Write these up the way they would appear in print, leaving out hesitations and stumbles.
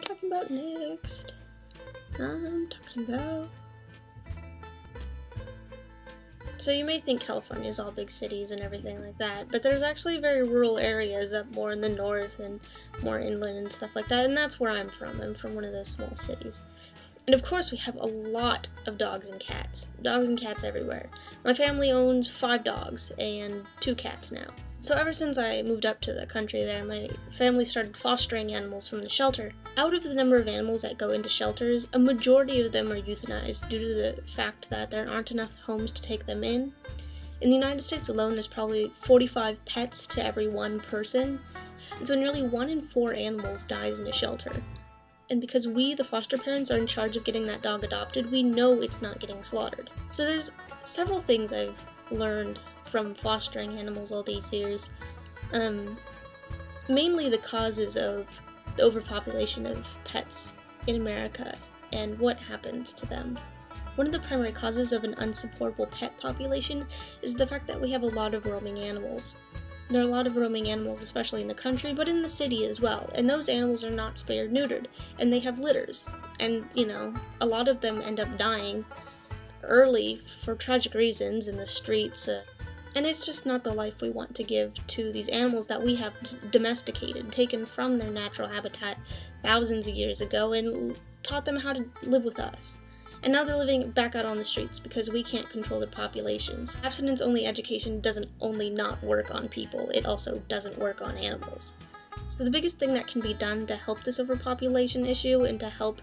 talking about next? I'm talking about... So you may think California is all big cities and everything like that, but there's actually very rural areas up more in the north and more inland and stuff like that, and that's where I'm from. I'm from one of those small cities. And of course we have a lot of dogs and cats. Dogs and cats everywhere. My family owns 5 dogs and 2 cats now. So ever since I moved up to the country there, my family started fostering animals from the shelter. Out of the number of animals that go into shelters, a majority of them are euthanized due to the fact that there aren't enough homes to take them in. In the United States alone, there's probably 45 pets to every 1 person, and so nearly 1 in 4 animals dies in a shelter. And because we, the foster parents, are in charge of getting that dog adopted, we know it's not getting slaughtered. So there's several things I've learned from fostering animals all these years. Mainly the causes of the overpopulation of pets in America and what happens to them. One of the primary causes of an unsupportable pet population is the fact that we have a lot of roaming animals. There are a lot of roaming animals, especially in the country, but in the city as well, and those animals are not spayed or neutered, and they have litters, and, you know, a lot of them end up dying early for tragic reasons in the streets, and it's just not the life we want to give to these animals that we have domesticated, taken from their natural habitat thousands of years ago, and taught them how to live with us. And now they're living back out on the streets because we can't control their populations. Abstinence-only education doesn't only not work on people, it also doesn't work on animals. So the biggest thing that can be done to help this overpopulation issue and to help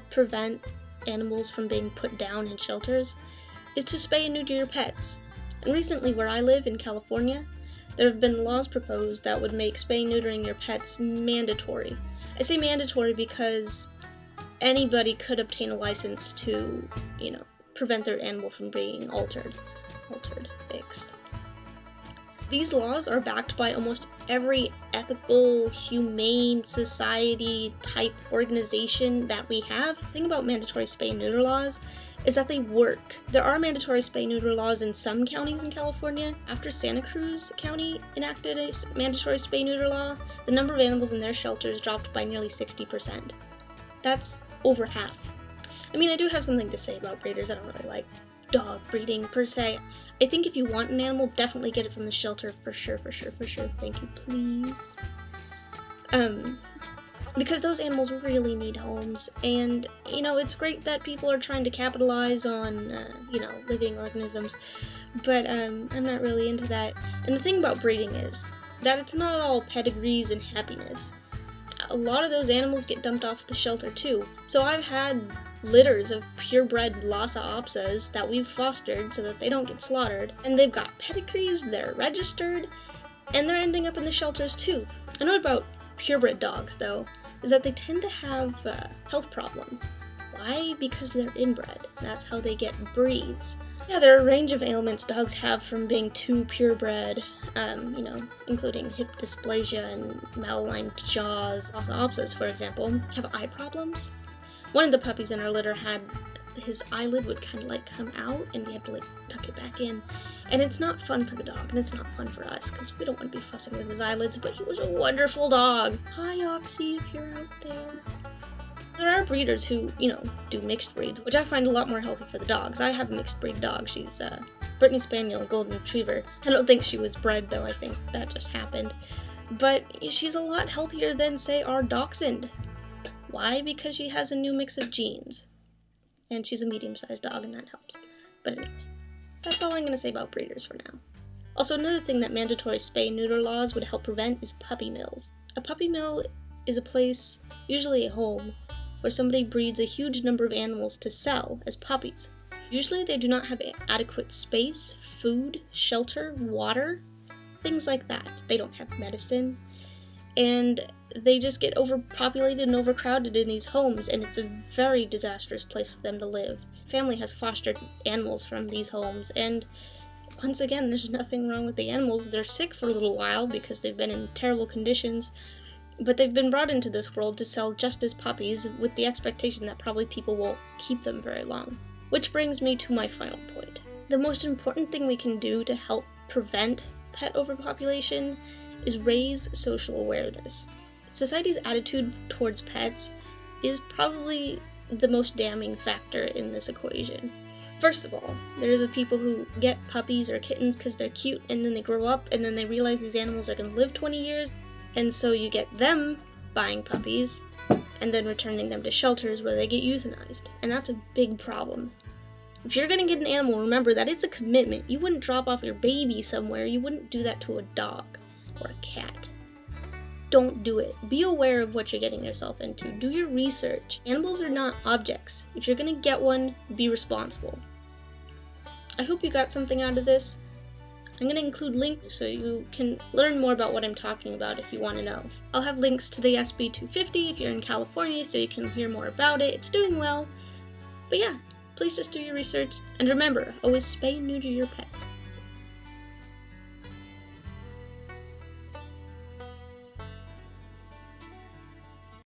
prevent animals from being put down in shelters is to spay and neuter your pets. And recently, where I live in California, there have been laws proposed that would make spay and neutering your pets mandatory. I say mandatory because anybody could obtain a license to, you know, prevent their animal from being fixed. These laws are backed by almost every ethical, humane society type organization that we have. The thing about mandatory spay and neuter laws is that they work. There are mandatory spay and neuter laws in some counties in California. After Santa Cruz County enacted a mandatory spay and neuter law, the number of animals in their shelters dropped by nearly 60%. That's over half. I mean, I do have something to say about breeders. I don't really like dog breeding per se. I think if you want an animal, definitely get it from the shelter for sure. Thank you, please. Because those animals really need homes, and, you know, it's great that people are trying to capitalize on, you know, living organisms, but I'm not really into that. And the thing about breeding is that it's not all pedigrees and happiness. A lot of those animals get dumped off the shelter too. So I've had litters of purebred Lhasa Apsos that we've fostered so that they don't get slaughtered, and they've got pedigrees, they're registered, and they're ending up in the shelters too. I know about purebred dogs, though, is that they tend to have health problems. Why? Because they're inbred. That's how they get breeds. Yeah, there are a range of ailments dogs have from being too purebred, you know, including hip dysplasia and malaligned jaws. Lhasa Apsos, for example, have eye problems. One of the puppies in our litter had his eyelid would kind of like come out, and we had to like tuck it back in. And it's not fun for the dog, and it's not fun for us, because we don't want to be fussing with his eyelids, but he was a wonderful dog. Hi, Oxy, if you're out there. There are breeders who, you know, do mixed breeds, which I find a lot more healthy for the dogs. I have a mixed breed dog. She's a Brittany Spaniel Golden Retriever. I don't think she was bred, though. I think that just happened. But she's a lot healthier than, say, our Dachshund. Why? Because she has a new mix of genes. And she's a medium-sized dog, and that helps. But anyway, that's all I'm going to say about breeders for now. Also, another thing that mandatory spay and neuter laws would help prevent is puppy mills. A puppy mill is a place, usually a home, where somebody breeds a huge number of animals to sell as puppies. Usually they do not have adequate space, food, shelter, water, things like that. They don't have medicine, and they just get overpopulated and overcrowded in these homes, and it's a very disastrous place for them to live. Family has fostered animals from these homes, and once again, there's nothing wrong with the animals. They're sick for a little while because they've been in terrible conditions, but they've been brought into this world to sell just as puppies with the expectation that probably people won't keep them very long. Which brings me to my final point. The most important thing we can do to help prevent pet overpopulation is raise social awareness. society's attitude towards pets is probably the most damning factor in this equation. First of all, there are the people who get puppies or kittens because they're cute, and then they grow up and then they realize these animals are going to live 20 years, and so you get them buying puppies and then returning them to shelters where they get euthanized, and that's a big problem. If you're going to get an animal, remember that it's a commitment. You wouldn't drop off your baby somewhere. You wouldn't do that to a dog or a cat. Don't do it. Be aware of what you're getting yourself into. Do your research. Animals are not objects. If you're going to get one, be responsible. I hope you got something out of this. I'm going to include links so you can learn more about what I'm talking about if you want to know. I'll have links to the SB 250 if you're in California so you can hear more about it. It's doing well. But yeah, please just do your research. And remember, always spay and neuter your pets.